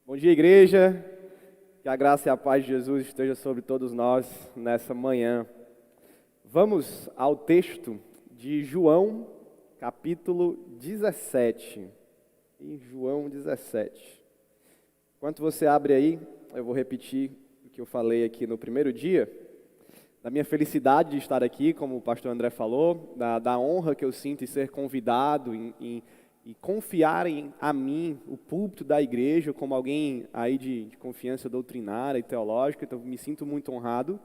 Bom dia, igreja. Que a graça e a paz de Jesus esteja sobre todos nós nessa manhã. Vamos ao texto de João, capítulo 17. Em João 17. Enquanto você abre aí, eu vou repetir o que eu falei aqui no primeiro dia, da minha felicidade de estar aqui, como o pastor André falou, da honra que eu sinto em ser convidado, e confiarem a mim, o púlpito da igreja, como alguém aí de confiança doutrinária e teológica, então me sinto muito honrado.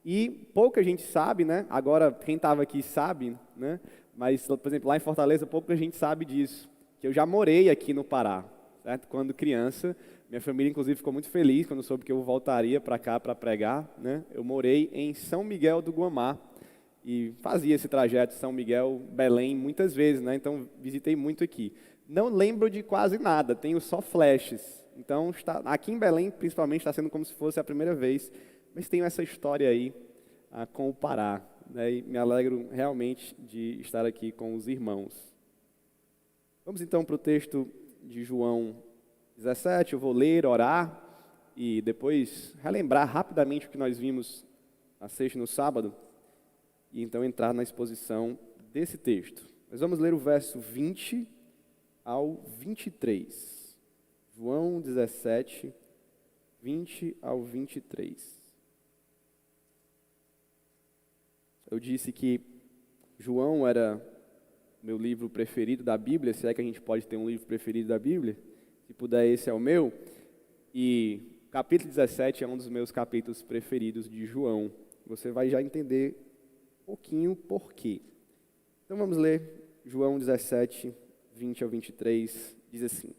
E pouca gente sabe, né? Agora, quem estava aqui sabe, né? Mas, por exemplo, lá em Fortaleza, pouca gente sabe disso, que eu já morei aqui no Pará, certo? Quando criança, minha família, inclusive, ficou muito feliz quando soube que eu voltaria para cá para pregar, né? Eu morei em São Miguel do Guamá, e fazia esse trajeto São Miguel, Belém, muitas vezes, né? Então, visitei muito aqui. Não lembro de quase nada, tenho só flashes. Então, aqui em Belém, principalmente, está sendo como se fosse a primeira vez. Mas tenho essa história aí com o Pará, né? E me alegro realmente de estar aqui com os irmãos. Vamos então para o texto de João 17. Eu vou ler, orar e depois relembrar rapidamente o que nós vimos na sexta e no sábado, e então entrar na exposição desse texto. Nós vamos ler o verso 20 ao 23. João 17, 20 ao 23. Eu disse que João era meu livro preferido da Bíblia, se é que a gente pode ter um livro preferido da Bíblia. Se puder, esse é o meu. E o capítulo 17 é um dos meus capítulos preferidos de João. Você vai já entender pouquinho por quê. Então vamos ler João 17, 20 ao 23, diz assim: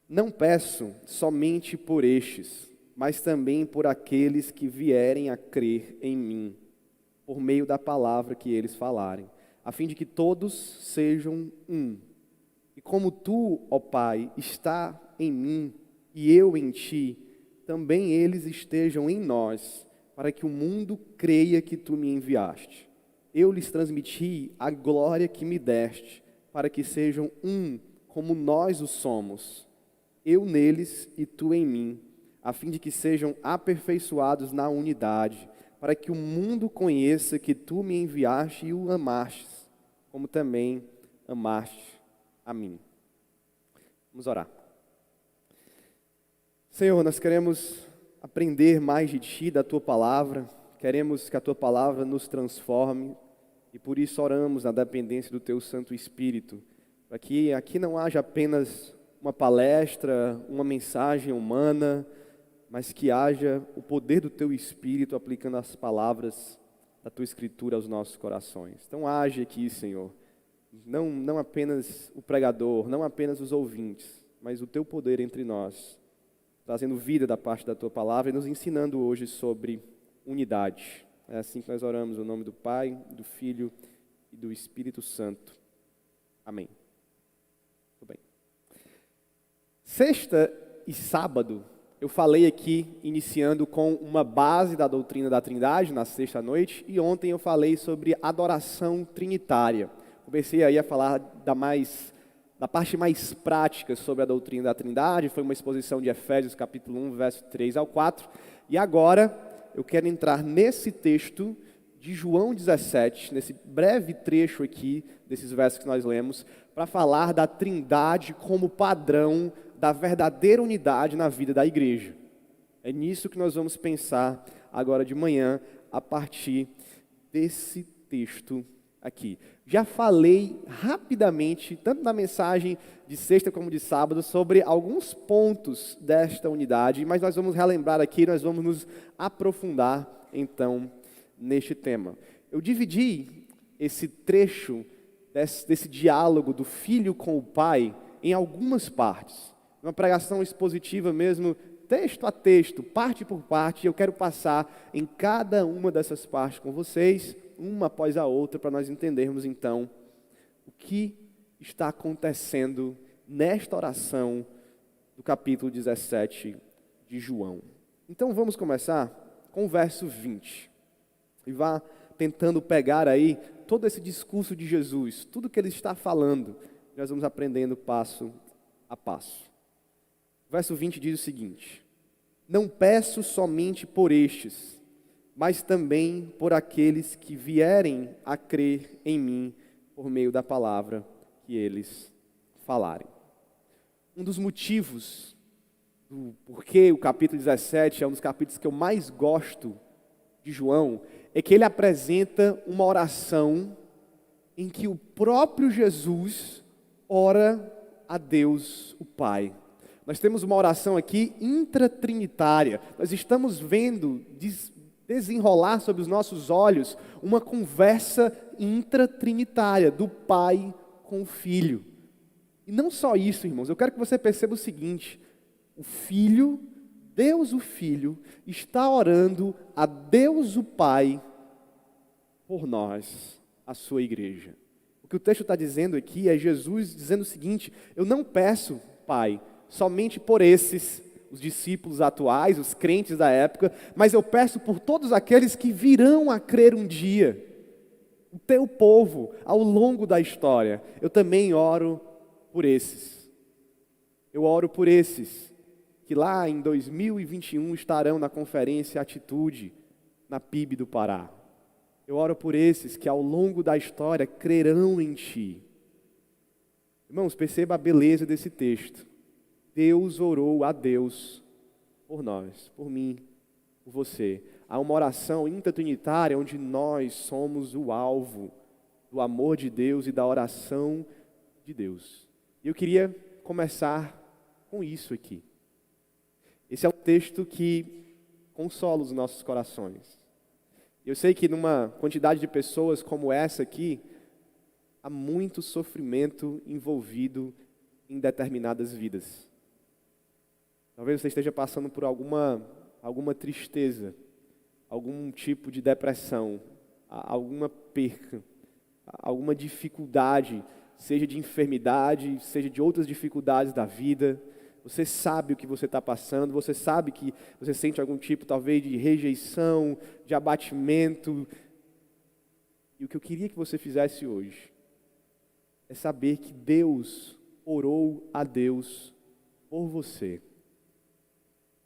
Não peço somente por estes, mas também por aqueles que vierem a crer em mim, por meio da palavra que eles falarem, a fim de que todos sejam um. E como tu, ó Pai, está em mim e eu em ti, também eles estejam em nós, para que o mundo creia que tu me enviaste. Eu lhes transmiti a glória que me deste, para que sejam um como nós o somos. Eu neles e tu em mim, a fim de que sejam aperfeiçoados na unidade, para que o mundo conheça que tu me enviaste e o amastes, como também amaste a mim. Vamos orar. Senhor, nós queremos aprender mais de Ti, da Tua Palavra, queremos que a Tua Palavra nos transforme e por isso oramos na dependência do Teu Santo Espírito, para que aqui não haja apenas uma palestra, uma mensagem humana, mas que haja o poder do Teu Espírito aplicando as palavras da Tua Escritura aos nossos corações. Então age aqui, Senhor, não apenas o pregador, não apenas os ouvintes, mas o Teu poder entre nós, trazendo vida da parte da Tua Palavra e nos ensinando hoje sobre unidade. É assim que nós oramos, no nome do Pai, do Filho e do Espírito Santo. Amém. Muito bem. Sexta e sábado, eu falei aqui, iniciando com uma base da doutrina da Trindade, na sexta noite, e ontem eu falei sobre adoração trinitária. Comecei aí a falar da parte mais prática sobre a doutrina da Trindade, foi uma exposição de Efésios capítulo 1, verso 3 ao 4, e agora eu quero entrar nesse texto de João 17, nesse breve trecho aqui, desses versos que nós lemos, para falar da Trindade como padrão da verdadeira unidade na vida da igreja. É nisso que nós vamos pensar agora de manhã, a partir desse texto aqui. Já falei rapidamente, tanto na mensagem de sexta como de sábado, sobre alguns pontos desta unidade, mas nós vamos relembrar aqui, nós vamos nos aprofundar, então, neste tema. Eu dividi esse trecho, desse diálogo do filho com o pai, em algumas partes. Uma pregação expositiva mesmo, texto a texto, parte por parte, e eu quero passar em cada uma dessas partes com vocês, uma após a outra, para nós entendermos então o que está acontecendo nesta oração do capítulo 17 de João. Então vamos começar com o verso 20. E vá tentando pegar aí todo esse discurso de Jesus, tudo que ele está falando, nós vamos aprendendo passo a passo. Verso 20 diz o seguinte: não peço somente por estes, mas também por aqueles que vierem a crer em mim por meio da palavra que eles falarem. Um dos motivos do porquê o capítulo 17 é um dos capítulos que eu mais gosto de João é que ele apresenta uma oração em que o próprio Jesus ora a Deus, o Pai. Nós temos uma oração aqui intratrinitária. Nós estamos vendo desenrolar sobre os nossos olhos uma conversa intratrinitária do Pai com o Filho. E não só isso, irmãos, eu quero que você perceba o seguinte: o Filho, Deus o Filho, está orando a Deus o Pai por nós, a sua igreja. O que o texto está dizendo aqui é Jesus dizendo o seguinte: eu não peço, Pai, somente por esses, os discípulos atuais, os crentes da época, mas eu peço por todos aqueles que virão a crer um dia, o teu povo, ao longo da história. Eu também oro por esses. Eu oro por esses que lá em 2021 estarão na conferência Atitude, na PIB do Pará. Eu oro por esses que ao longo da história crerão em Ti. Irmãos, perceba a beleza desse texto. Deus orou a Deus por nós, por mim, por você. Há uma oração intratrinitária onde nós somos o alvo do amor de Deus e da oração de Deus. E eu queria começar com isso aqui. Esse é um texto que consola os nossos corações. Eu sei que numa quantidade de pessoas como essa aqui, há muito sofrimento envolvido em determinadas vidas. Talvez você esteja passando por alguma tristeza, algum tipo de depressão, alguma perca, alguma dificuldade, seja de enfermidade, seja de outras dificuldades da vida. Você sabe o que você está passando, você sabe que você sente algum tipo, talvez, de rejeição, de abatimento. E o que eu queria que você fizesse hoje é saber que Deus orou a Deus por você.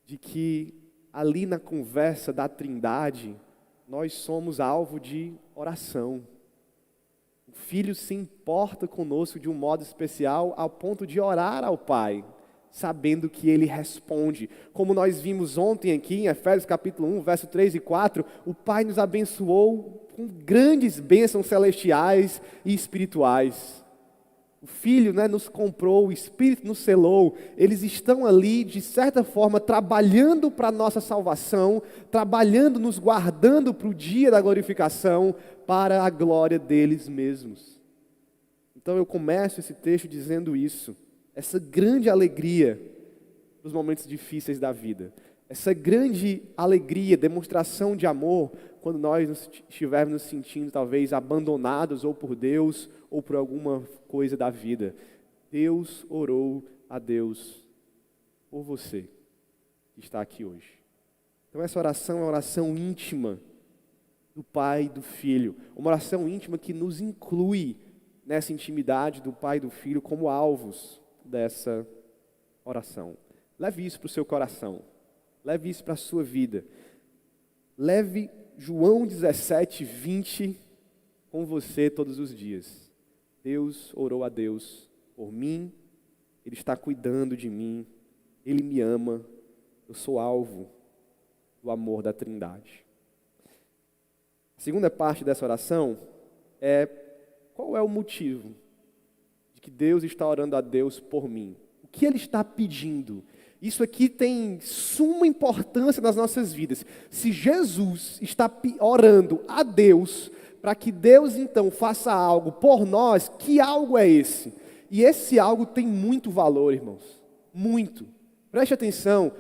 De que ali na conversa da Trindade, nós somos alvo de oração. O Filho se importa conosco de um modo especial ao ponto de orar ao Pai, sabendo que Ele responde. Como nós vimos ontem aqui em Efésios capítulo 1, verso 3 e 4, o Pai nos abençoou com grandes bênçãos celestiais e espirituais. O Filho, nos comprou, o Espírito nos selou. Eles estão ali, de certa forma, trabalhando para a nossa salvação, trabalhando, nos guardando para o dia da glorificação, para a glória deles mesmos. Então eu começo esse texto dizendo isso, essa grande alegria nos momentos difíceis da vida, essa grande alegria, demonstração de amor, quando nós estivermos nos sentindo talvez abandonados ou por Deus ou por alguma coisa da vida. Deus orou a Deus por você que está aqui hoje. Então essa oração é uma oração íntima do Pai e do Filho, uma oração íntima que nos inclui nessa intimidade do Pai e do Filho como alvos dessa oração. Leve isso para o seu coração, leve isso para a sua vida, leve João 17, 20 com você todos os dias. Deus orou a Deus por mim, Ele está cuidando de mim, Ele me ama, eu sou alvo do amor da Trindade. A segunda parte dessa oração é: qual é o motivo de que Deus está orando a Deus por mim? O que Ele está pedindo? Isso aqui tem suma importância nas nossas vidas. Se Jesus está orando a Deus, para que Deus então faça algo por nós, que algo é esse? E esse algo tem muito valor, irmãos. Muito. Preste atenção.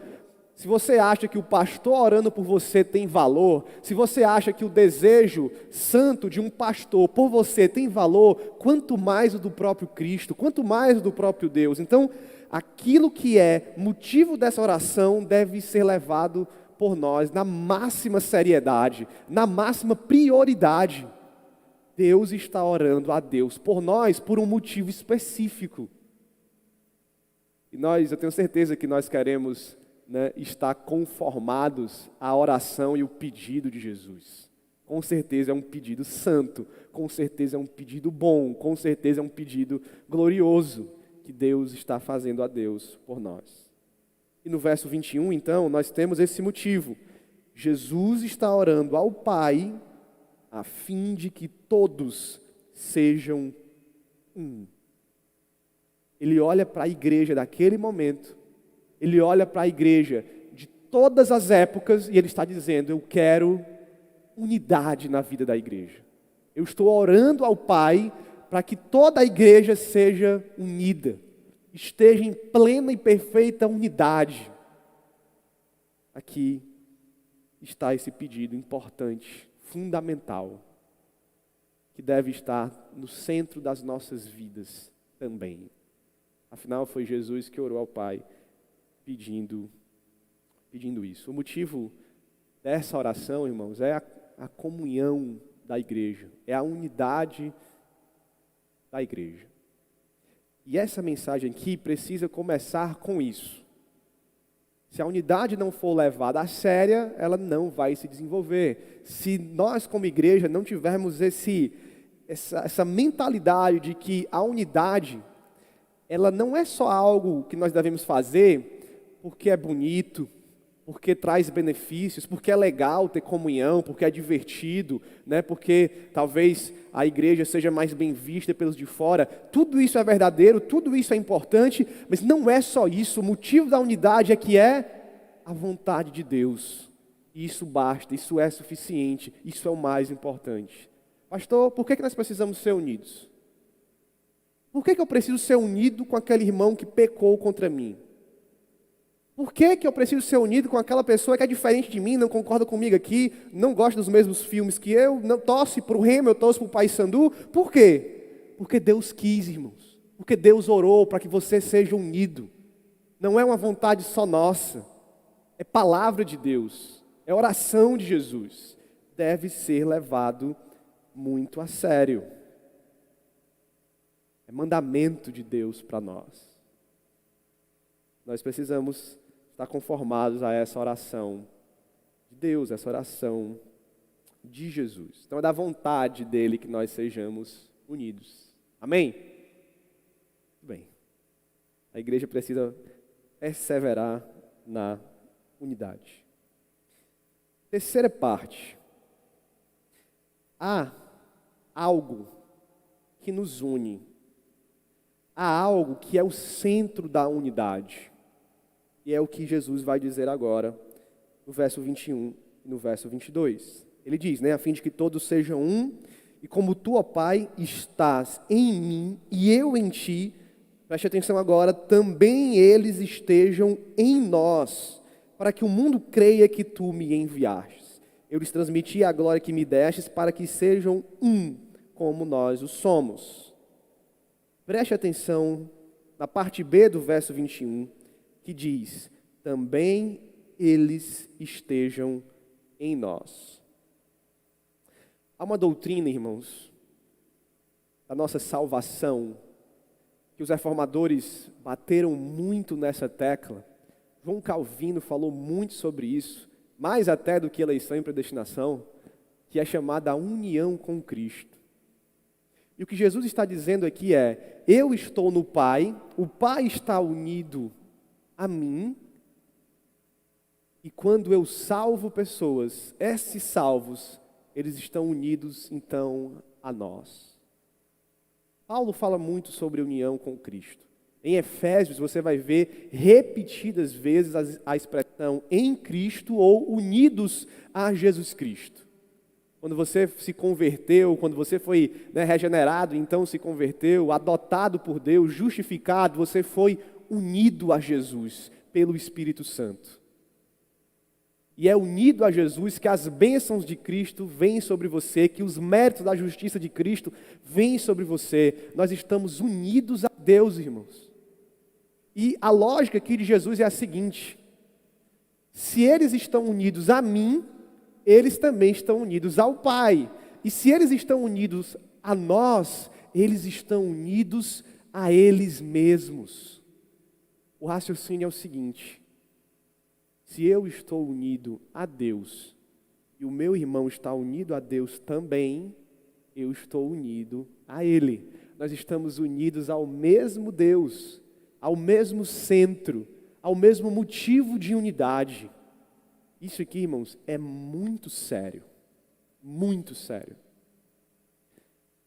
Se você acha que o pastor orando por você tem valor, se você acha que o desejo santo de um pastor por você tem valor, quanto mais o do próprio Cristo, quanto mais o do próprio Deus. Então, aquilo que é motivo dessa oração deve ser levado por nós na máxima seriedade, na máxima prioridade. Deus está orando a Deus por nós por um motivo específico. E eu tenho certeza que nós queremos, né, estar conformados à oração e o pedido de Jesus. Com certeza é um pedido santo, com certeza é um pedido bom, com certeza é um pedido glorioso que Deus está fazendo a Deus por nós. E no verso 21, então, nós temos esse motivo. Jesus está orando ao Pai a fim de que todos sejam um. Ele olha para a igreja daquele momento, ele olha para a igreja de todas as épocas e ele está dizendo: eu quero unidade na vida da igreja. Eu estou orando ao Pai para que toda a igreja seja unida, esteja em plena e perfeita unidade. Aqui está esse pedido importante, fundamental, que deve estar no centro das nossas vidas também. Afinal, foi Jesus que orou ao Pai pedindo isso. O motivo dessa oração, irmãos, é a comunhão da igreja, é a unidade da igreja. E essa mensagem aqui precisa começar com isso. Se a unidade não for levada a sério, ela não vai se desenvolver. Se nós, como igreja, não tivermos essa mentalidade de que a unidade, ela não é só algo que nós devemos fazer porque é bonito, porque traz benefícios, porque é legal ter comunhão, porque é divertido, né? Porque talvez a igreja seja mais bem vista pelos de fora. Tudo isso é verdadeiro, tudo isso é importante, mas não é só isso. O motivo da unidade é que é a vontade de Deus. E isso basta, isso é suficiente, isso é o mais importante. Pastor, por que nós precisamos ser unidos? Por que eu preciso ser unido com aquele irmão que pecou contra mim? Por que eu preciso ser unido com aquela pessoa que é diferente de mim, não concorda comigo aqui, não gosta dos mesmos filmes que eu, não torce para o Remo, eu torço para o Paysandu? Por quê? Porque Deus quis, irmãos. Porque Deus orou para que você seja unido. Não é uma vontade só nossa. É palavra de Deus. É oração de Jesus. Deve ser levado muito a sério. É mandamento de Deus para nós. Nós precisamos estar conformados a essa oração de Deus, essa oração de Jesus. Então é da vontade dele que nós sejamos unidos. Amém? Muito bem. A igreja precisa perseverar na unidade. Terceira parte. Há algo que nos une. Há algo que é o centro da unidade. E é o que Jesus vai dizer agora, no verso 21 e no verso 22. Ele diz, a fim de que todos sejam um, e como tu, ó Pai, estás em mim e eu em ti, preste atenção agora, também eles estejam em nós, para que o mundo creia que tu me enviastes. Eu lhes transmiti a glória que me destes, para que sejam um, como nós o somos. Preste atenção na parte B do verso 21, que diz, também eles estejam em nós. Há uma doutrina, irmãos, da nossa salvação, que os reformadores bateram muito nessa tecla. João Calvino falou muito sobre isso, mais até do que eleição e predestinação, que é chamada a união com Cristo. E o que Jesus está dizendo aqui é, eu estou no Pai, o Pai está unido a mim, e quando eu salvo pessoas, esses salvos, eles estão unidos então a nós. Paulo fala muito sobre união com Cristo. Em Efésios você vai ver repetidas vezes a expressão em Cristo ou unidos a Jesus Cristo. Quando você se converteu, quando você foi regenerado, então se converteu, adotado por Deus, justificado, você foi unido a Jesus pelo Espírito Santo. E é unido a Jesus que as bênçãos de Cristo vêm sobre você, que os méritos da justiça de Cristo vêm sobre você. Nós estamos unidos a Deus, irmãos. E a lógica aqui de Jesus é a seguinte: se eles estão unidos a mim, eles também estão unidos ao Pai. E se eles estão unidos a nós, eles estão unidos a eles mesmos. O raciocínio é o seguinte: se eu estou unido a Deus e o meu irmão está unido a Deus também, eu estou unido a Ele. Nós estamos unidos ao mesmo Deus, ao mesmo centro, ao mesmo motivo de unidade. Isso aqui, irmãos, é muito sério. Muito sério.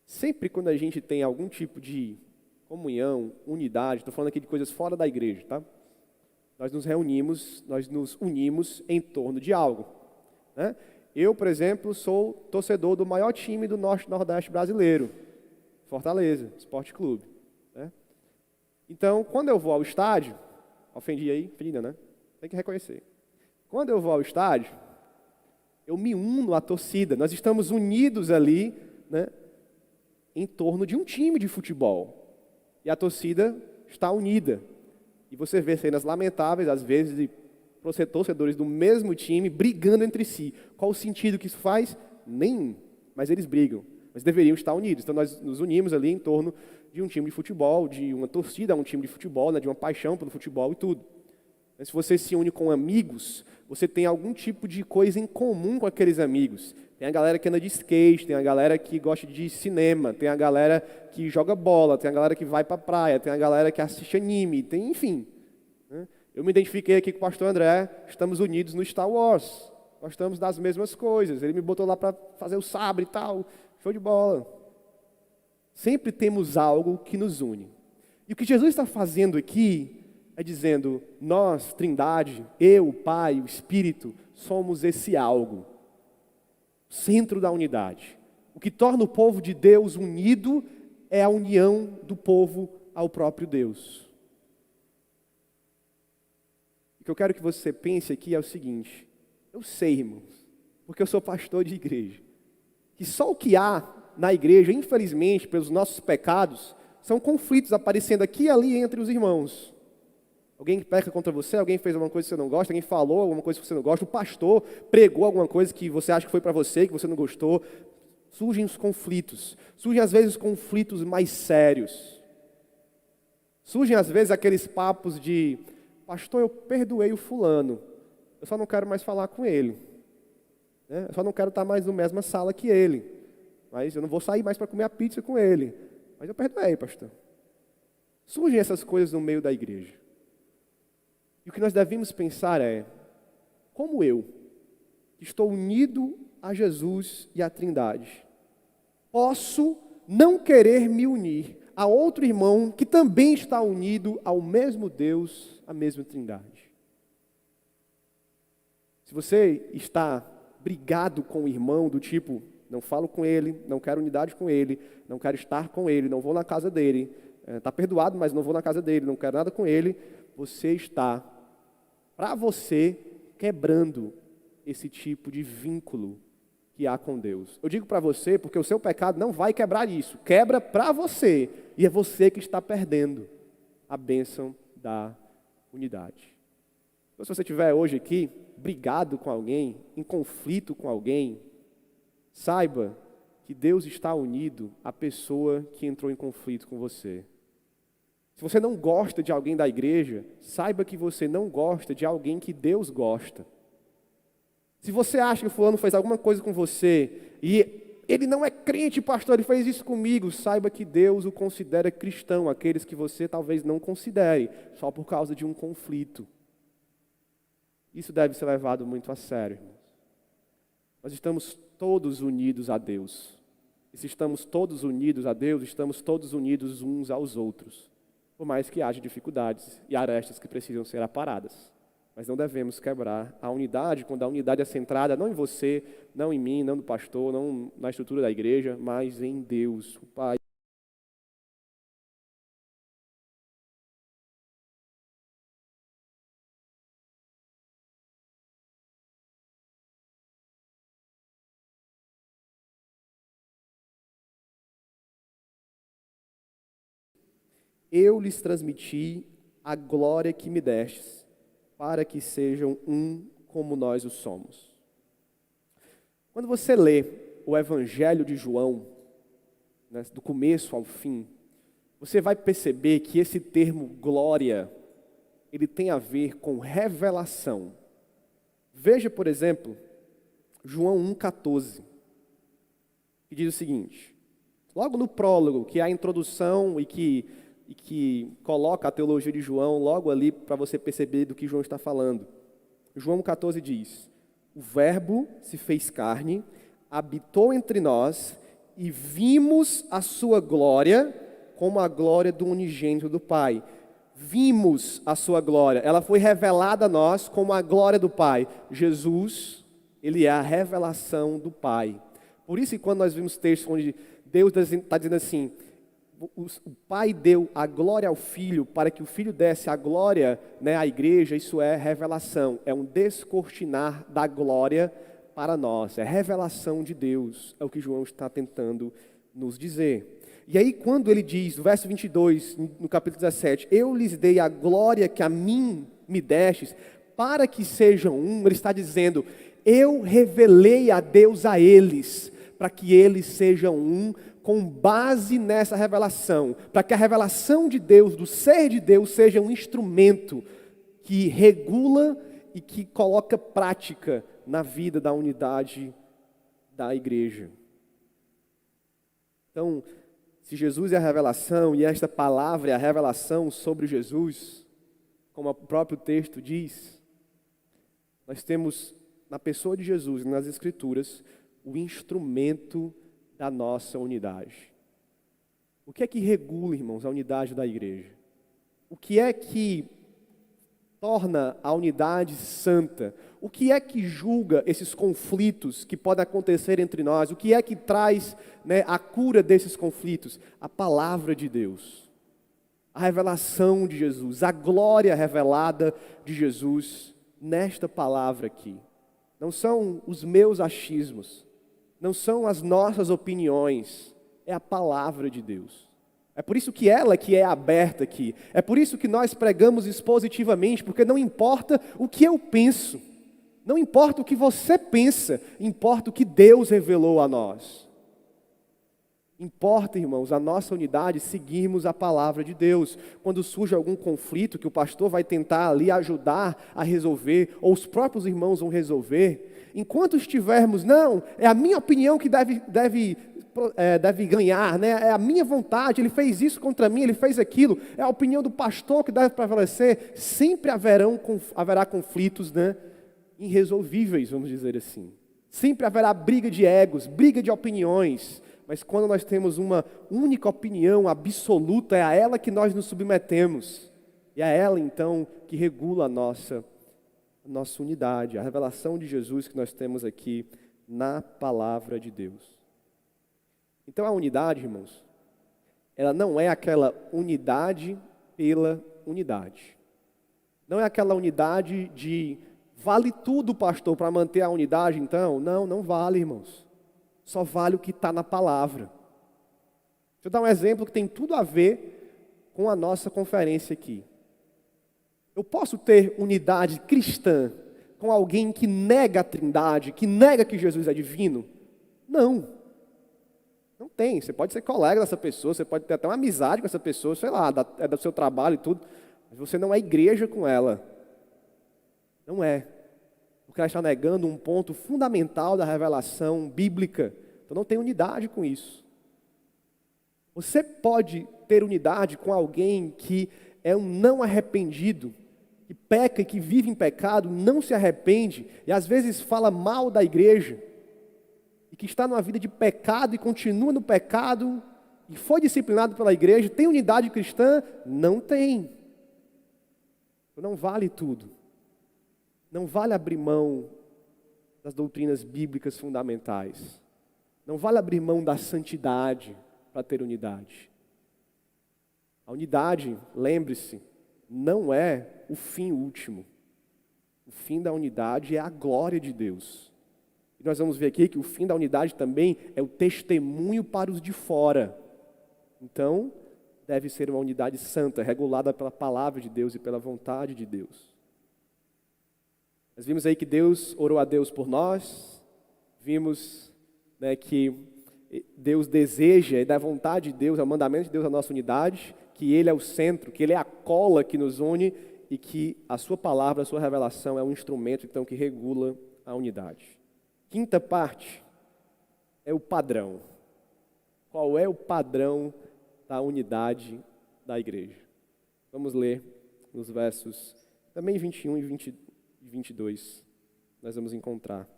Sempre quando a gente tem algum tipo de comunhão, unidade, estou falando aqui de coisas fora da igreja, tá? Nós nos unimos em torno de algo, né? Eu, por exemplo, sou torcedor do maior time do Norte-Nordeste brasileiro, Fortaleza Esporte Clube, né? Então, quando eu vou ao estádio, ofendi aí? Ofendi não, né? Tem que reconhecer. Quando eu vou ao estádio, eu me uno à torcida. Nós estamos unidos ali, né, em torno de um time de futebol. E a torcida está unida. E você vê cenas lamentáveis, às vezes, de torcedores do mesmo time brigando entre si. Qual o sentido que isso faz? Nenhum. Mas eles brigam. Mas deveriam estar unidos. Então nós nos unimos ali em torno de um time de futebol, de uma torcida a um time de futebol, né, de uma paixão pelo futebol e tudo. Mas se você se une com amigos, você tem algum tipo de coisa em comum com aqueles amigos. Tem a galera que anda de skate, tem a galera que gosta de cinema, tem a galera que joga bola, tem a galera que vai para a praia, tem a galera que assiste anime, tem, enfim. Eu me identifiquei aqui com o pastor André, estamos unidos no Star Wars. Gostamos das mesmas coisas. Ele me botou lá para fazer o sabre e tal, show de bola. Sempre temos algo que nos une. E o que Jesus está fazendo aqui é dizendo, nós, Trindade, eu, o Pai, o Espírito, somos esse algo. Centro da unidade. O que torna o povo de Deus unido é a união do povo ao próprio Deus. O que eu quero que você pense aqui é o seguinte: eu sei, irmãos, porque eu sou pastor de igreja, que só o que há na igreja, infelizmente, pelos nossos pecados, são conflitos aparecendo aqui e ali entre os irmãos. Alguém peca contra você, alguém fez alguma coisa que você não gosta, alguém falou alguma coisa que você não gosta, o pastor pregou alguma coisa que você acha que foi para você, que você não gostou. Surgem os conflitos. Surgem às vezes conflitos mais sérios. Surgem às vezes aqueles papos de, pastor, eu perdoei o fulano, eu só não quero mais falar com ele. Eu só não quero estar mais na mesma sala que ele. Mas eu não vou sair mais para comer a pizza com ele. Mas eu perdoei, pastor. Surgem essas coisas no meio da igreja. E o que nós devemos pensar é, como eu, que estou unido a Jesus e à Trindade, posso não querer me unir a outro irmão que também está unido ao mesmo Deus, à mesma Trindade? Se você está brigado com o irmão do tipo, não falo com ele, não quero unidade com ele, não quero estar com ele, não vou na casa dele, está perdoado, mas não vou na casa dele, não quero nada com ele, você está, para você, quebrando esse tipo de vínculo que há com Deus. Eu digo para você porque o seu pecado não vai quebrar isso. Quebra para você. E é você que está perdendo a bênção da unidade. Então, se você estiver hoje aqui, brigado com alguém, em conflito com alguém, saiba que Deus está unido à pessoa que entrou em conflito com você. Se você não gosta de alguém da igreja, saiba que você não gosta de alguém que Deus gosta. Se você acha que o fulano fez alguma coisa com você e ele não é crente, pastor, ele fez isso comigo, saiba que Deus o considera cristão, aqueles que você talvez não considere, só por causa de um conflito. Isso deve ser levado muito a sério, irmãos. Nós estamos todos unidos a Deus. E se estamos todos unidos a Deus, estamos todos unidos uns aos outros. Por mais que haja dificuldades e arestas que precisam ser aparadas. Mas não devemos quebrar a unidade, quando a unidade é centrada não em você, não em mim, não no pastor, não na estrutura da igreja, mas em Deus, o Pai. Eu lhes transmiti a glória que me destes, para que sejam um como nós o somos. Quando você lê o Evangelho de João, né, do começo ao fim, você vai perceber que esse termo glória ele tem a ver com revelação. Veja, por exemplo, João 1,14, que diz o seguinte, logo no prólogo, que é a introdução e que coloca a teologia de João logo ali para você perceber do que João está falando. João 1,14 diz, o Verbo se fez carne, habitou entre nós e vimos a sua glória como a glória do unigênito do Pai. Vimos a sua glória, ela foi revelada a nós como a glória do Pai. Jesus, ele é a revelação do Pai. Por isso que quando nós vimos textos onde Deus está dizendo assim, o Pai deu a glória ao Filho para que o Filho desse a glória, né, à igreja, isso é revelação, é um descortinar da glória para nós, é revelação de Deus, é o que João está tentando nos dizer. E aí quando ele diz, no verso 22, no capítulo 17, eu lhes dei a glória que a mim me destes, para que sejam um, ele está dizendo, eu revelei a Deus a eles, para que eles sejam um, com base nessa revelação, para que a revelação de Deus, do ser de Deus, seja um instrumento que regula e que coloca prática na vida da unidade da igreja. Então, se Jesus é a revelação e esta palavra é a revelação sobre Jesus, como o próprio texto diz, nós temos na pessoa de Jesus, nas Escrituras, o instrumento da nossa unidade. O que é que regula, irmãos, a unidade da igreja? O que é que torna a unidade santa? O que é que julga esses conflitos que podem acontecer entre nós? O que é que traz, né, a cura desses conflitos? A palavra de Deus, a revelação de Jesus, a glória revelada de Jesus nesta palavra aqui. Não são os meus achismos, não são as nossas opiniões, é a palavra de Deus. É por isso que ela que é aberta aqui. É por isso que nós pregamos expositivamente, porque não importa o que eu penso, não importa o que você pensa, importa o que Deus revelou a nós. Importa, irmãos, a nossa unidade, seguirmos a palavra de Deus. Quando surge algum conflito que o pastor vai tentar ali ajudar a resolver, ou os próprios irmãos vão resolver, enquanto estivermos, não, é a minha opinião que deve ganhar, né? É a minha vontade, ele fez isso contra mim, ele fez aquilo, é a opinião do pastor que deve prevalecer, sempre haverá conflitos, né, irresolvíveis, vamos dizer assim. Sempre haverá briga de egos, briga de opiniões, mas quando nós temos uma única opinião absoluta, é a ela que nós nos submetemos, e é ela então que regula a nossa unidade, a revelação de Jesus que nós temos aqui na palavra de Deus. Então a unidade, irmãos, ela não é aquela unidade pela unidade. Não é aquela unidade de vale tudo, pastor, para manter a unidade, então? Não, não vale, irmãos. Só vale o que está na palavra. Deixa eu dar um exemplo que tem tudo a ver com a nossa conferência aqui. Eu posso ter unidade cristã com alguém que nega a Trindade, que nega que Jesus é divino? Não. Não tem. Você pode ser colega dessa pessoa, você pode ter até uma amizade com essa pessoa, sei lá, é do seu trabalho e tudo, mas você não é igreja com ela. Não é. Porque ela está negando um ponto fundamental da revelação bíblica. Então não tem unidade com isso. Você pode ter unidade com alguém que é um não arrependido, que peca e que vive em pecado, não se arrepende e às vezes fala mal da igreja, e que está numa vida de pecado e continua no pecado, e foi disciplinado pela igreja, tem unidade cristã? Não tem. Não vale tudo. Não vale abrir mão das doutrinas bíblicas fundamentais. Não vale abrir mão da santidade para ter unidade. A unidade, lembre-se, não é o fim último. O fim da unidade é a glória de Deus. E nós vamos ver aqui que o fim da unidade também é o testemunho para os de fora. Então, deve ser uma unidade santa, regulada pela palavra de Deus e pela vontade de Deus. Nós vimos aí que Deus orou a Deus por nós, vimos, né, que Deus deseja, e da vontade de Deus, é o mandamento de Deus a nossa unidade, que Ele é o centro, que Ele é a cola que nos une, e que a sua palavra, a sua revelação é um instrumento, então, que regula a unidade. Quinta parte é o padrão. Qual é o padrão da unidade da igreja? Vamos ler nos versos também 21 e 22. Nós vamos encontrar.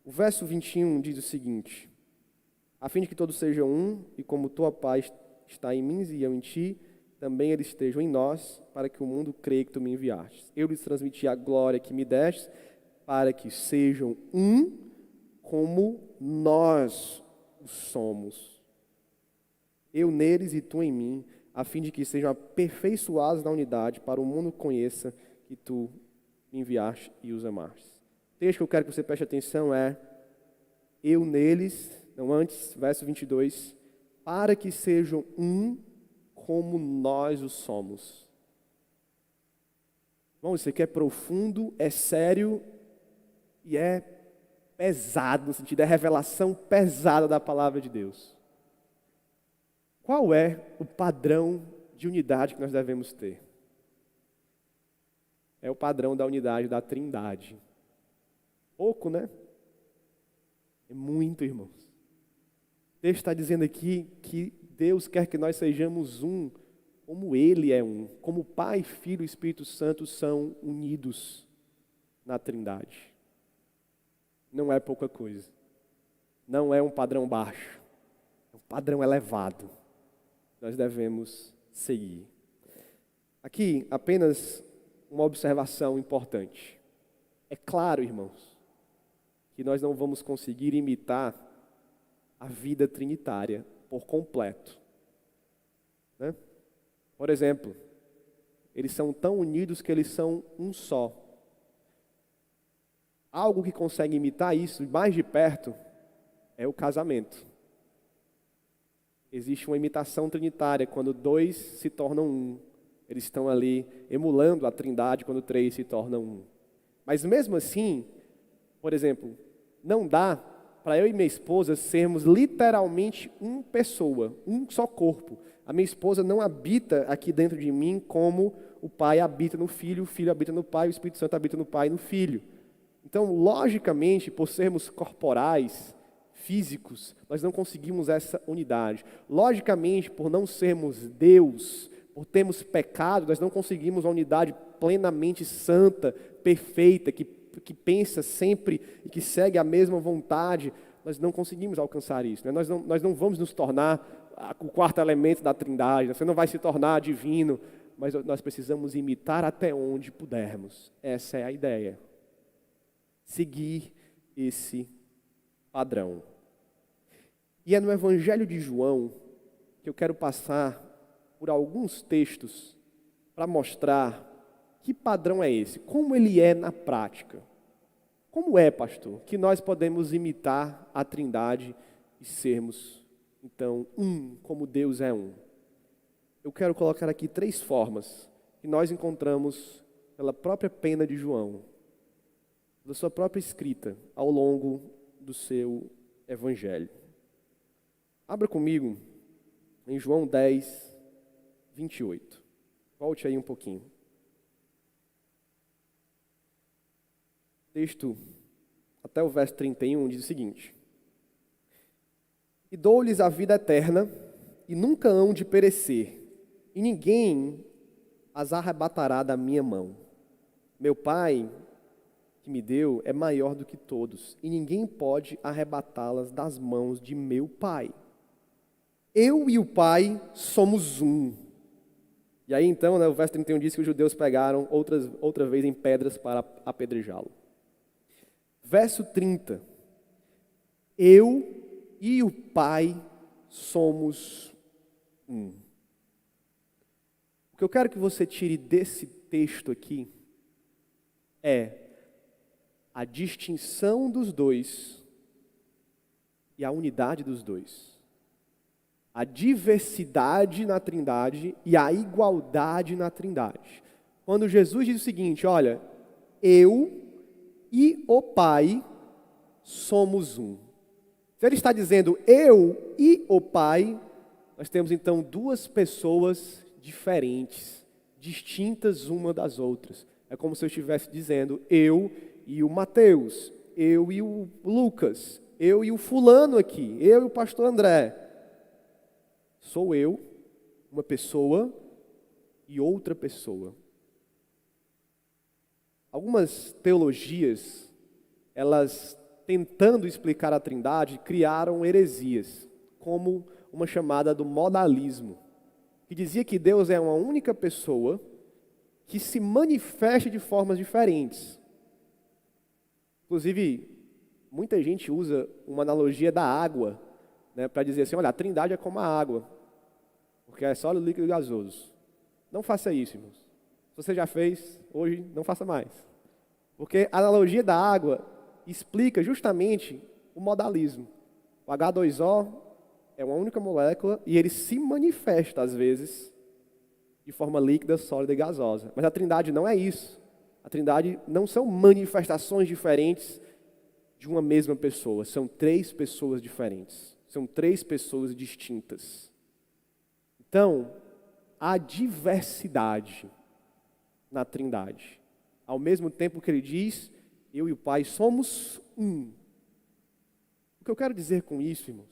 O verso 21 diz o seguinte: a fim de que todos sejam um, e como tua paz está em mim e eu em ti, também eles estejam em nós, para que o mundo creia que tu me enviaste. Eu lhes transmiti a glória que me deste, para que sejam um, como nós o somos. Eu neles e tu em mim, a fim de que sejam aperfeiçoados na unidade, para o mundo conheça que tu me enviaste e os amaste. O texto que eu quero que você preste atenção é: eu neles, não antes, verso 22, para que sejam um como nós o somos. Bom, isso aqui é profundo, é sério e é pesado, no sentido, é revelação pesada da palavra de Deus. Qual é o padrão de unidade que nós devemos ter? É o padrão da unidade da Trindade. Pouco, né? É muito, irmãos. O texto está dizendo aqui que Deus quer que nós sejamos um, como Ele é um, como o Pai, Filho e Espírito Santo são unidos na Trindade. Não é pouca coisa. Não é um padrão baixo. É um padrão elevado. Nós devemos seguir. Aqui, apenas uma observação importante. É claro, irmãos, que nós não vamos conseguir imitar a vida trinitária por completo. Né? Por exemplo, eles são tão unidos que eles são um só. Algo que consegue imitar isso mais de perto é o casamento. Existe uma imitação trinitária, quando dois se tornam um. Eles estão ali emulando a Trindade quando três se tornam um. Mas mesmo assim, por exemplo, não dá para eu e minha esposa sermos literalmente uma pessoa, um só corpo. A minha esposa não habita aqui dentro de mim como o Pai habita no Filho, o Filho habita no Pai, o Espírito Santo habita no Pai e no Filho. Então, logicamente, por sermos corporais, físicos, nós não conseguimos essa unidade. Logicamente, por não sermos Deus, por termos pecado, nós não conseguimos uma unidade plenamente santa, perfeita, que pensa sempre e que segue a mesma vontade. Nós não conseguimos alcançar isso. Né? Nós não vamos nos tornar o quarto elemento da Trindade. Você não vai se tornar divino, mas nós precisamos imitar até onde pudermos. Essa é a ideia. Seguir esse padrão. E é no Evangelho de João que eu quero passar por alguns textos para mostrar que padrão é esse, como ele é na prática. Como é, pastor, que nós podemos imitar a Trindade e sermos, então, um, como Deus é um? Eu quero colocar aqui 3 formas que nós encontramos pela própria pena de João, da sua própria escrita, ao longo do seu Evangelho. Abra comigo em João 10, 28. Volte aí um pouquinho. O texto, até o verso 31, diz o seguinte: e dou-lhes a vida eterna, e nunca hão de perecer, e ninguém as arrebatará da minha mão. Meu Pai, que me deu, é maior do que todos, e ninguém pode arrebatá-las das mãos de meu Pai. Eu e o Pai somos um. E aí então, o verso 31 diz que os judeus pegaram outra vez em pedras para apedrejá-lo. Verso 30. Eu e o Pai somos um. O que eu quero que você tire desse texto aqui é a distinção dos dois e a unidade dos dois. A diversidade na Trindade e a igualdade na Trindade. Quando Jesus diz o seguinte, olha, eu e o Pai somos um. Se ele está dizendo eu e o Pai, nós temos então 2 pessoas diferentes, distintas uma das outras. É como se eu estivesse dizendo, eu e o Mateus, eu e o Lucas, eu e o fulano aqui, eu e o pastor André. Sou eu, uma pessoa e outra pessoa. Algumas teologias, elas tentando explicar a Trindade, criaram heresias, como uma chamada do modalismo, que dizia que Deus é uma única pessoa que se manifesta de formas diferentes. Inclusive, muita gente usa uma analogia da água, né, para dizer assim, olha, a Trindade é como a água, porque é sólido, líquido e gasoso. Não faça isso, irmãos. Se você já fez, hoje não faça mais. Porque a analogia da água explica justamente o modalismo. O H2O é uma única molécula e ele se manifesta, às vezes, de forma líquida, sólida e gasosa. Mas a Trindade não é isso. A Trindade não são manifestações diferentes de uma mesma pessoa. São 3 pessoas diferentes. São 3 pessoas distintas. Então, há diversidade na Trindade. Ao mesmo tempo que ele diz, eu e o Pai somos um. O que eu quero dizer com isso, irmãos,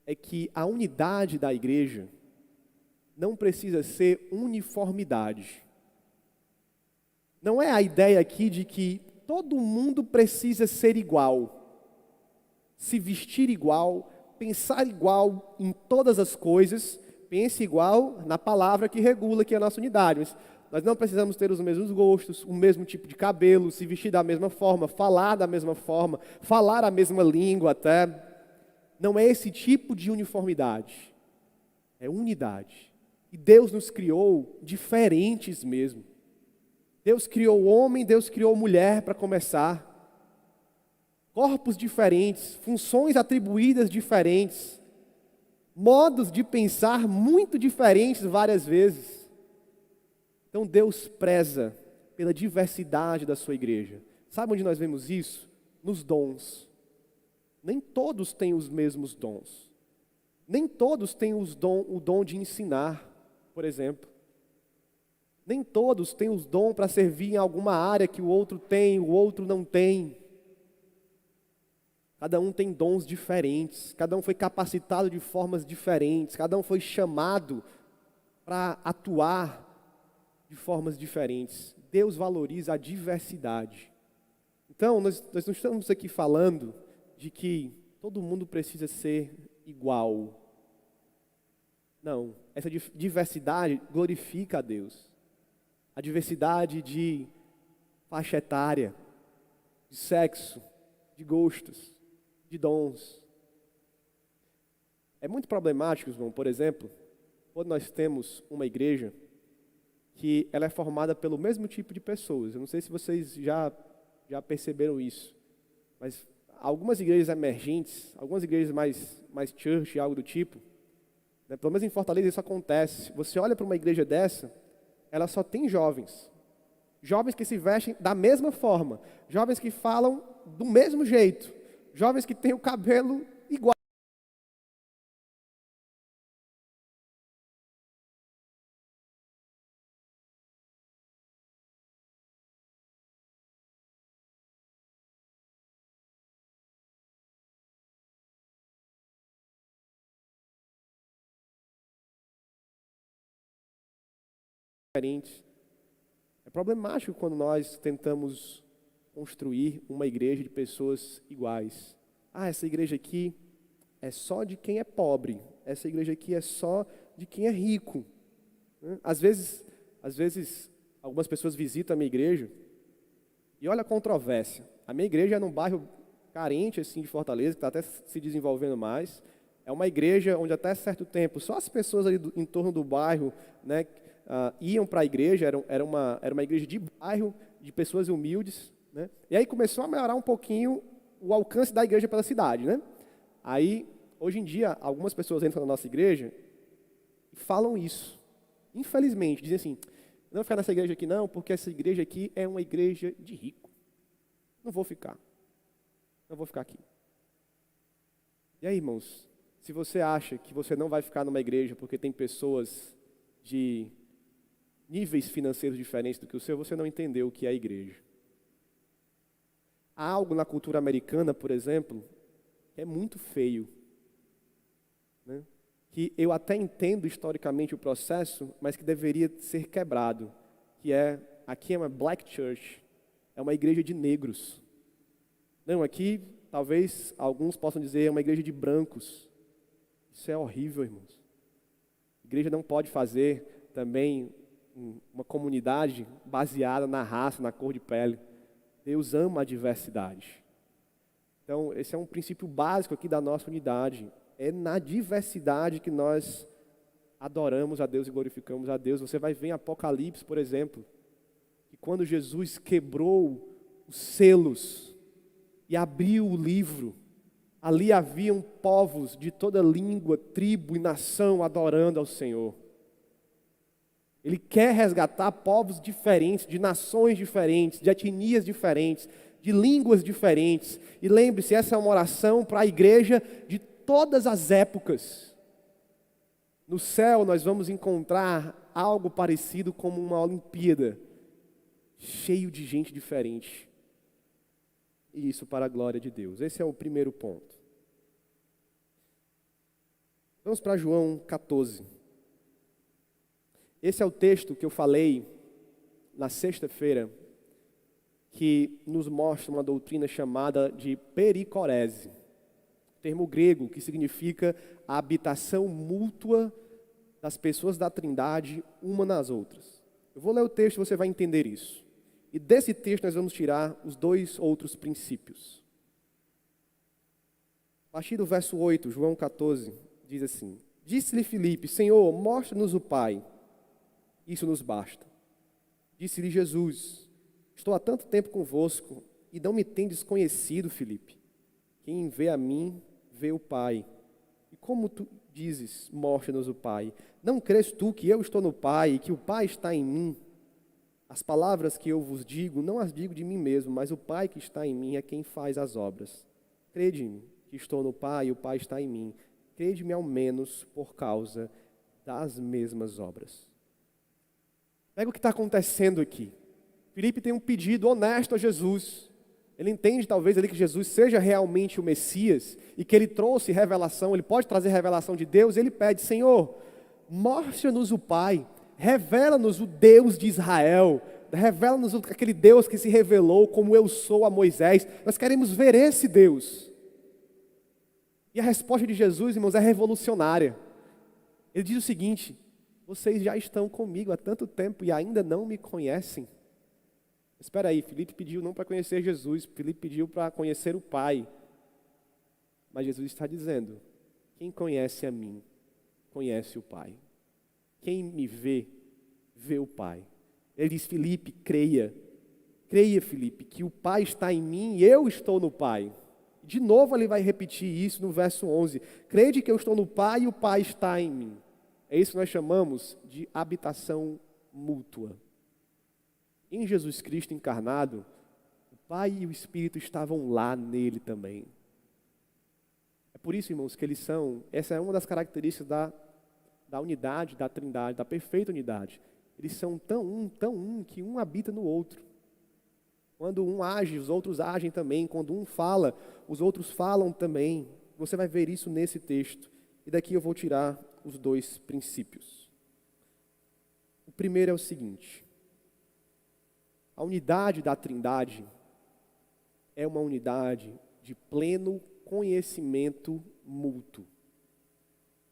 é que a unidade da igreja não precisa ser uniformidade. Não é a ideia aqui de que todo mundo precisa ser igual, se vestir igual, pensar igual em todas as coisas, pense igual na palavra que regula aqui a nossa unidade. Mas nós não precisamos ter os mesmos gostos, o mesmo tipo de cabelo, se vestir da mesma forma, falar da mesma forma, falar a mesma língua até. Não é esse tipo de uniformidade, é unidade. E Deus nos criou diferentes mesmo. Deus criou homem, Deus criou mulher para começar. Corpos diferentes, funções atribuídas diferentes, modos de pensar muito diferentes várias vezes. Então Deus preza pela diversidade da sua igreja. Sabe onde nós vemos isso? Nos dons. Nem todos têm os mesmos dons. Nem todos têm o dom de ensinar, por exemplo. Nem todos têm os dons para servir em alguma área que o outro tem, o outro não tem. Cada um tem dons diferentes, cada um foi capacitado de formas diferentes, cada um foi chamado para atuar de formas diferentes. Deus valoriza a diversidade. Então, nós não estamos aqui falando de que todo mundo precisa ser igual. Não, essa diversidade glorifica a Deus. A diversidade de faixa etária, de sexo, de gostos, de dons. É muito problemático, irmão, por exemplo, quando nós temos uma igreja que ela é formada pelo mesmo tipo de pessoas. Eu não sei se vocês já perceberam isso, mas algumas igrejas emergentes, algumas igrejas mais church, algo do tipo, né, pelo menos em Fortaleza isso acontece. Você olha para uma igreja dessa, ela só tem jovens. Jovens que se vestem da mesma forma, jovens que falam do mesmo jeito, jovens que têm o cabelo igual. Diferentes. É problemático quando nós tentamos construir uma igreja de pessoas iguais. Ah, essa igreja aqui é só de quem é pobre. Essa igreja aqui é só de quem é rico. Às vezes, algumas pessoas visitam a minha igreja e olha a controvérsia. A minha igreja é num bairro carente assim de Fortaleza, que está até se desenvolvendo mais. É uma igreja onde até certo tempo só as pessoas ali em torno do bairro, né, iam para a igreja. Era uma igreja de bairro, de pessoas humildes, né? E aí começou a melhorar um pouquinho o alcance da igreja pela cidade, né? Aí, hoje em dia, algumas pessoas entram na nossa igreja e falam isso. Infelizmente, dizem assim, não vou ficar nessa igreja aqui não, porque essa igreja aqui é uma igreja de rico. Não vou ficar aqui. E aí, irmãos, se você acha que você não vai ficar numa igreja porque tem pessoas de níveis financeiros diferentes do que o seu, você não entendeu o que é a igreja. Há algo na cultura americana, por exemplo, que é muito feio, né? Que eu até entendo historicamente o processo, mas que deveria ser quebrado, que aqui é uma black church, é uma igreja de negros. Não, aqui talvez alguns possam dizer é uma igreja de brancos. Isso é horrível, irmãos. A igreja não pode fazer também uma comunidade baseada na raça, na cor de pele. Deus ama a diversidade. Então, esse é um princípio básico aqui da nossa unidade. É na diversidade que nós adoramos a Deus e glorificamos a Deus. Você vai ver em Apocalipse, por exemplo, que quando Jesus quebrou os selos e abriu o livro, ali haviam povos de toda língua, tribo e nação adorando ao Senhor. Ele quer resgatar povos diferentes, de nações diferentes, de etnias diferentes, de línguas diferentes. E lembre-se, essa é uma oração para a igreja de todas as épocas. No céu nós vamos encontrar algo parecido como uma Olimpíada, cheio de gente diferente. E isso para a glória de Deus. Esse é o primeiro ponto. Vamos para João 14. Esse é o texto que eu falei na sexta-feira, que nos mostra uma doutrina chamada de pericorese, termo grego que significa a habitação mútua das pessoas da Trindade uma nas outras. Eu vou ler o texto e você vai entender isso. E desse texto nós vamos tirar os dois outros princípios. A partir do verso 8, João 14, diz assim: Disse-lhe Filipe, Senhor, mostra-nos o Pai. Isso nos basta. Disse-lhe Jesus, estou há tanto tempo convosco e não me tendes conhecido, Filipe. Quem vê a mim, vê o Pai. E como tu dizes, mostra-nos o Pai, não crês tu que eu estou no Pai e que o Pai está em mim? As palavras que eu vos digo, não as digo de mim mesmo, mas o Pai que está em mim é quem faz as obras. Crede-me que estou no Pai e o Pai está em mim. Crede-me ao menos por causa das mesmas obras. Pega o que está acontecendo aqui. Filipe tem um pedido honesto a Jesus. Ele entende talvez ali que Jesus seja realmente o Messias e que ele trouxe revelação, ele pode trazer revelação de Deus. Ele pede, Senhor, mostra-nos o Pai, revela-nos o Deus de Israel, revela-nos aquele Deus que se revelou como eu sou a Moisés. Nós queremos ver esse Deus. E a resposta de Jesus, irmãos, é revolucionária. Ele diz o seguinte: vocês já estão comigo há tanto tempo e ainda não me conhecem. Espera aí, Filipe pediu não para conhecer Jesus, Filipe pediu para conhecer o Pai. Mas Jesus está dizendo, quem conhece a mim, conhece o Pai. Quem me vê, vê o Pai. Ele diz, Filipe, creia, Filipe, que o Pai está em mim e eu estou no Pai. De novo ele vai repetir isso no verso 11. Crede que eu estou no Pai e o Pai está em mim. É isso que nós chamamos de habitação mútua. Em Jesus Cristo encarnado, o Pai e o Espírito estavam lá nele também. É por isso, irmãos, que essa é uma das características da unidade, da Trindade, da perfeita unidade. Eles são tão um, que um habita no outro. Quando um age, os outros agem também. Quando um fala, os outros falam também. Você vai ver isso nesse texto. E daqui eu vou tirar os dois princípios. O primeiro é o seguinte: a unidade da Trindade é uma unidade de pleno conhecimento mútuo.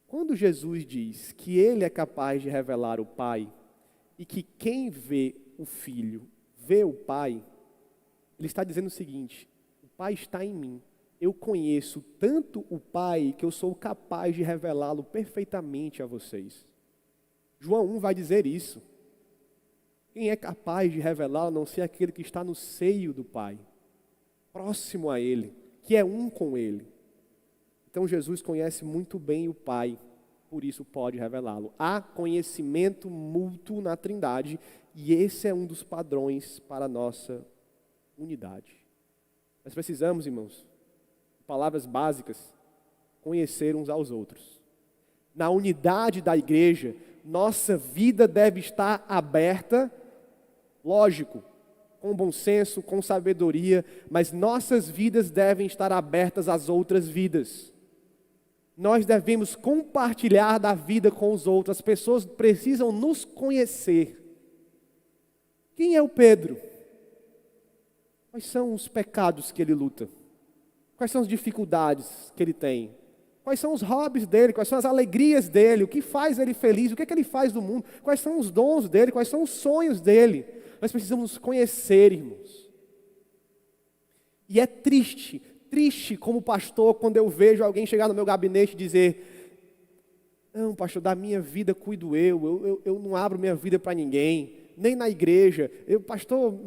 Quando Jesus diz que Ele é capaz de revelar o Pai e que quem vê o Filho vê o Pai, Ele está dizendo o seguinte: o Pai está em mim. Eu conheço tanto o Pai que eu sou capaz de revelá-lo perfeitamente a vocês. João 1 vai dizer isso. Quem é capaz de revelá-lo a não ser aquele que está no seio do Pai, próximo a Ele, que é um com Ele. Então Jesus conhece muito bem o Pai, por isso pode revelá-lo. Há conhecimento mútuo na Trindade e esse é um dos padrões para a nossa unidade. Nós precisamos, irmãos, palavras básicas, conhecer uns aos outros. Na unidade da igreja, nossa vida deve estar aberta, lógico, com bom senso, com sabedoria, mas nossas vidas devem estar abertas às outras vidas. Nós devemos compartilhar da vida com os outros. As pessoas precisam nos conhecer. Quem é o Pedro? Quais são os pecados que ele luta? Quais são as dificuldades que ele tem? Quais são os hobbies dele? Quais são as alegrias dele? O que faz ele feliz? O que é que ele faz do mundo? Quais são os dons dele? Quais são os sonhos dele? Nós precisamos nos conhecer, irmãos. E é triste como pastor, quando eu vejo alguém chegar no meu gabinete e dizer: não, pastor, da minha vida cuido eu não abro minha vida para ninguém, nem na igreja. Pastor,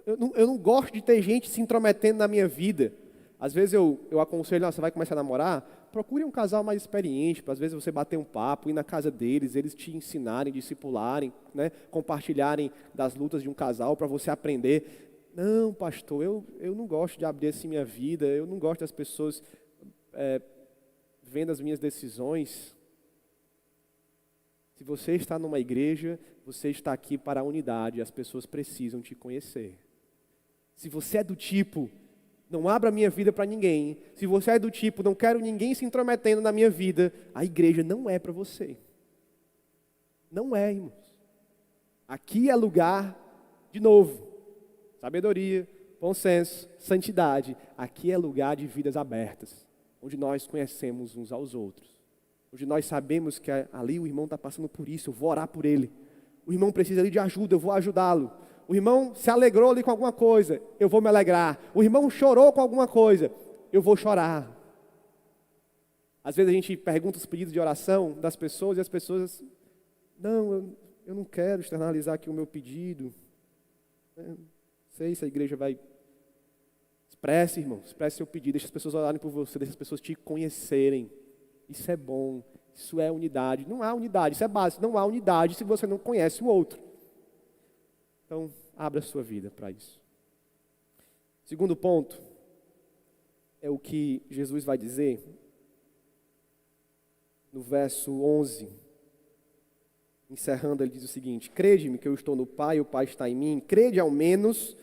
eu não gosto de ter gente se intrometendo na minha vida. Às vezes eu aconselho: você vai começar a namorar? Procure um casal mais experiente, para às vezes você bater um papo, ir na casa deles, eles te ensinarem, discipularem, né? Compartilharem das lutas de um casal para você aprender. Não, pastor, eu não gosto de abrir assim minha vida, eu não gosto das pessoas vendo as minhas decisões. Se você está numa igreja, você está aqui para a unidade, as pessoas precisam te conhecer. Se você é do tipo: não abra a minha vida para ninguém, se você é do tipo: não quero ninguém se intrometendo na minha vida, a igreja não é para você. Não é, irmãos. Aqui é lugar, de novo, sabedoria, bom senso, santidade. Aqui é lugar de vidas abertas, onde nós conhecemos uns aos outros. Onde nós sabemos que ali o irmão está passando por isso, eu vou orar por ele. O irmão precisa ali de ajuda, eu vou ajudá-lo. O irmão se alegrou ali com alguma coisa, eu vou me alegrar. O irmão chorou com alguma coisa, eu vou chorar. Às vezes a gente pergunta os pedidos de oração das pessoas e as pessoas: não, eu não quero externalizar aqui o meu pedido. Não sei se a igreja vai... Expresse, irmão, expresse seu pedido, deixa as pessoas orarem por você, deixa as pessoas te conhecerem. Isso é bom, isso é unidade. Não há unidade, isso é básico, não há unidade se você não conhece o outro. Então, abra a sua vida para isso. Segundo ponto, é o que Jesus vai dizer no verso 11. Encerrando, ele diz o seguinte: crede-me que eu estou no Pai, o Pai está em mim. Crede ao menos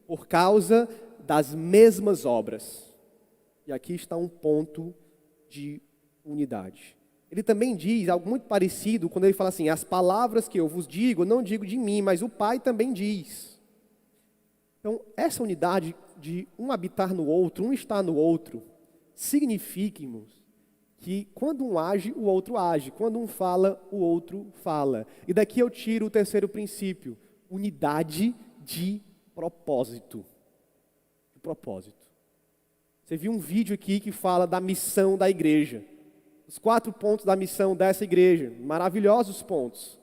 por causa das mesmas obras. E aqui está um ponto de unidade. Ele também diz algo muito parecido quando ele fala assim: as palavras que eu vos digo, não digo de mim, mas o Pai também diz. Então, essa unidade de um habitar no outro, um estar no outro, significa, irmãos, que quando um age, o outro age. Quando um fala, o outro fala. E daqui eu tiro o terceiro princípio: unidade de propósito. De propósito. Você viu um vídeo aqui que fala da missão da igreja. Os 4 pontos da missão dessa igreja, maravilhosos pontos.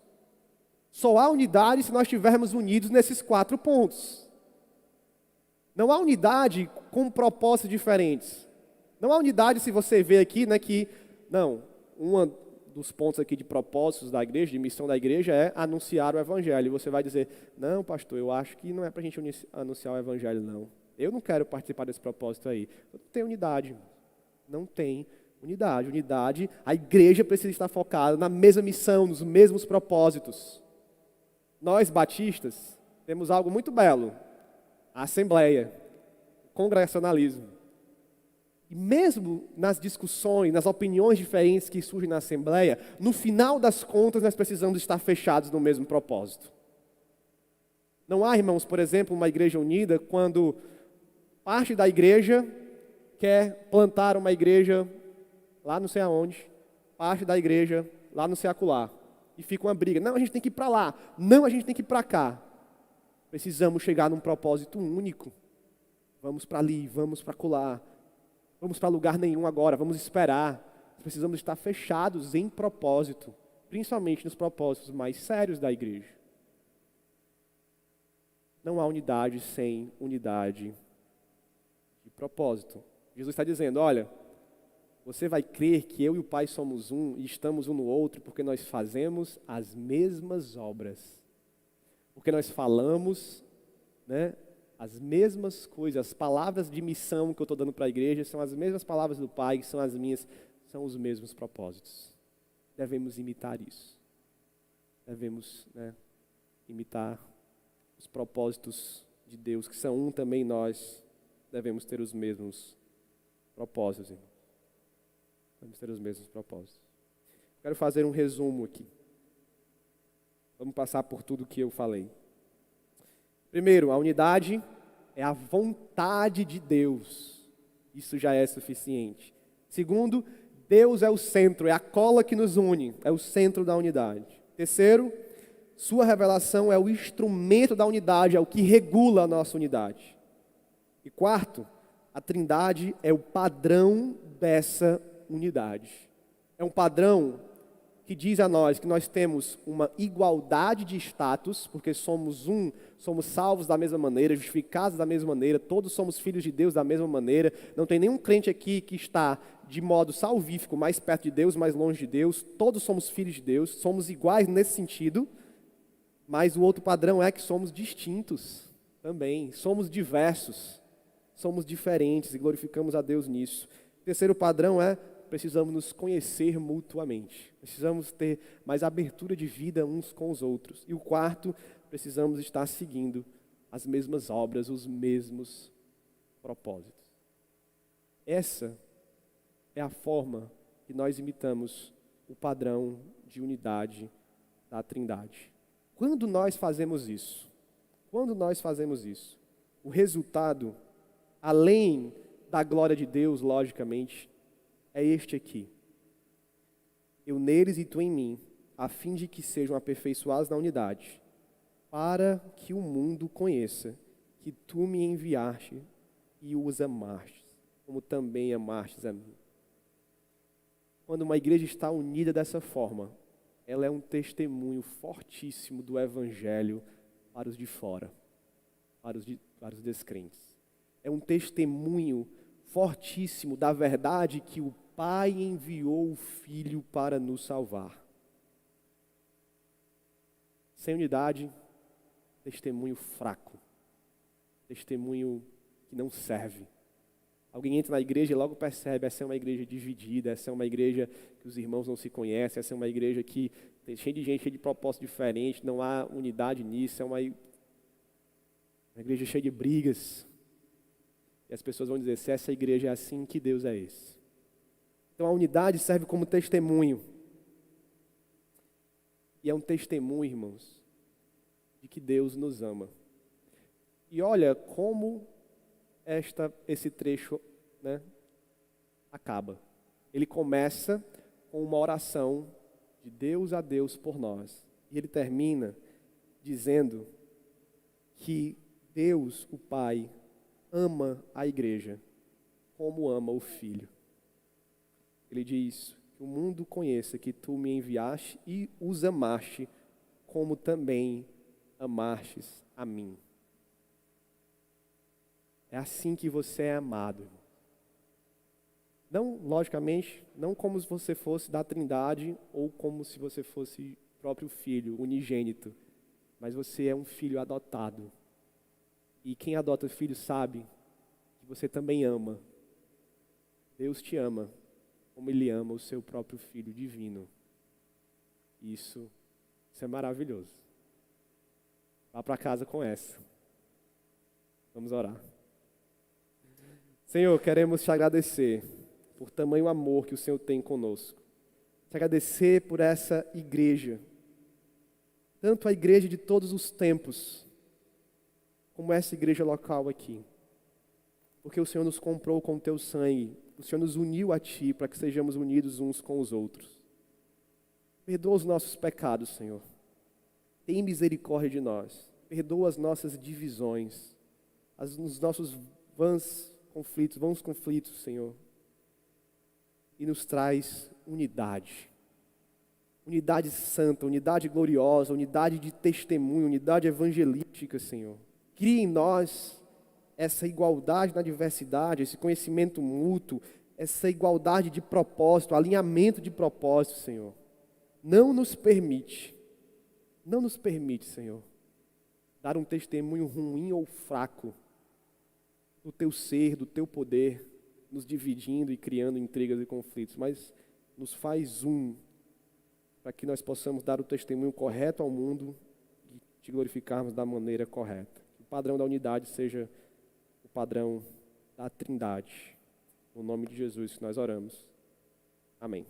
Só há unidade se nós estivermos unidos nesses 4 pontos. Não há unidade com propósitos diferentes. Não há unidade se você vê aqui, né, que, não, um dos pontos aqui de propósitos da igreja, de missão da igreja, é anunciar o evangelho. E você vai dizer: não, pastor, eu acho que não é para a gente anunciar o evangelho, não. Eu não quero participar desse propósito aí. Não tem unidade. Não tem unidade. Unidade, a igreja precisa estar focada na mesma missão, nos mesmos propósitos. Nós, batistas, temos algo muito belo: a assembleia, o congregacionalismo. E mesmo nas discussões, nas opiniões diferentes que surgem na assembleia, no final das contas nós precisamos estar fechados no mesmo propósito. Não há, irmãos, por exemplo, uma igreja unida quando parte da igreja quer plantar uma igreja lá não sei aonde, parte da igreja lá não sei acolá, e fica uma briga: não, a gente tem que ir para lá, não, a gente tem que ir para cá. Precisamos chegar num propósito único. Vamos para ali, vamos para acolá, vamos para lugar nenhum agora, vamos esperar. Precisamos estar fechados em propósito, principalmente nos propósitos mais sérios da igreja. Não há unidade sem unidade de propósito. Jesus está dizendo: olha, você vai crer que eu e o Pai somos um e estamos um no outro porque nós fazemos as mesmas obras. Porque nós falamos, né, as mesmas coisas. As palavras de missão que eu estou dando para a igreja são as mesmas palavras do Pai, que são as minhas, são os mesmos propósitos. Devemos imitar isso. devemos, imitar os propósitos de Deus, que são um também, nós devemos ter os mesmos propósitos, irmão. Devemos ter os mesmos propósitos. Quero fazer um resumo aqui. Vamos passar por tudo que eu falei. Primeiro, a unidade é a vontade de Deus. Isso já é suficiente. Segundo, Deus é o centro, é a cola que nos une, é o centro da unidade. Terceiro, sua revelação é o instrumento da unidade, é o que regula a nossa unidade. E quarto, a Trindade é o padrão dessa unidade. É um padrão que diz a nós que nós temos uma igualdade de status, porque somos salvos da mesma maneira, justificados da mesma maneira, todos somos filhos de Deus da mesma maneira. Não tem nenhum crente aqui que está de modo salvífico mais perto de Deus, mais longe de Deus. Todos somos filhos de Deus, somos iguais nesse sentido, mas o outro padrão é que somos distintos também, somos diversos, somos diferentes e glorificamos a Deus nisso. O terceiro padrão é: precisamos nos conhecer mutuamente. Precisamos ter mais abertura de vida uns com os outros. E o quarto, precisamos estar seguindo as mesmas obras, os mesmos propósitos. Essa é a forma que nós imitamos o padrão de unidade da Trindade. Quando nós fazemos isso, o resultado, além da glória de Deus, logicamente, é este aqui: eu neles e tu em mim, a fim de que sejam aperfeiçoados na unidade, para que o mundo conheça que tu me enviaste e os amaste, como também amastes a mim. Quando uma igreja está unida dessa forma, ela é um testemunho fortíssimo do Evangelho para os de fora, para os descrentes. É um testemunho fortíssimo da verdade que o Pai enviou o Filho para nos salvar. Sem unidade, testemunho fraco, testemunho que não serve. Alguém entra na igreja e logo percebe: essa é uma igreja dividida, essa é uma igreja que os irmãos não se conhecem, essa é uma igreja que tem cheia de gente, cheia de propósito diferente, não há unidade nisso, é uma igreja cheia de brigas. E as pessoas vão dizer: se essa igreja é assim, que Deus é esse? Então a unidade serve como testemunho. E é um testemunho, irmãos, de que Deus nos ama. E olha como esse trecho, acaba. Ele começa com uma oração de Deus a Deus por nós. E ele termina dizendo que Deus, o Pai, ama a igreja como ama o Filho. Ele diz: que o mundo conheça que tu me enviaste e os amaste, como também amastes a mim. É assim que você é amado. Não, logicamente, não como se você fosse da Trindade ou como se você fosse próprio filho, unigênito, mas você é um filho adotado. E quem adota filho sabe que você também ama. Deus te ama como Ele ama o seu próprio Filho divino. Isso é maravilhoso. Vá para casa com essa. Vamos orar. Senhor, queremos te agradecer por tamanho amor que o Senhor tem conosco. Te agradecer por essa igreja, tanto a igreja de todos os tempos, como essa igreja local aqui. Porque o Senhor nos comprou com o teu sangue, o Senhor nos uniu a ti para que sejamos unidos uns com os outros. Perdoa os nossos pecados, Senhor. Tem misericórdia de nós. Perdoa as nossas divisões, os nossos vãos conflitos, Senhor. E nos traz unidade. Unidade santa, unidade gloriosa, unidade de testemunho, unidade evangelística, Senhor. Cria em nós essa igualdade na diversidade, esse conhecimento mútuo, essa igualdade de propósito, alinhamento de propósito, Senhor. Não nos permite, Senhor, dar um testemunho ruim ou fraco do teu ser, do teu poder, nos dividindo e criando intrigas e conflitos, mas nos faz para que nós possamos dar o testemunho correto ao mundo e te glorificarmos da maneira correta. Que o padrão da unidade seja o padrão da Trindade. No nome de Jesus que nós oramos. Amém.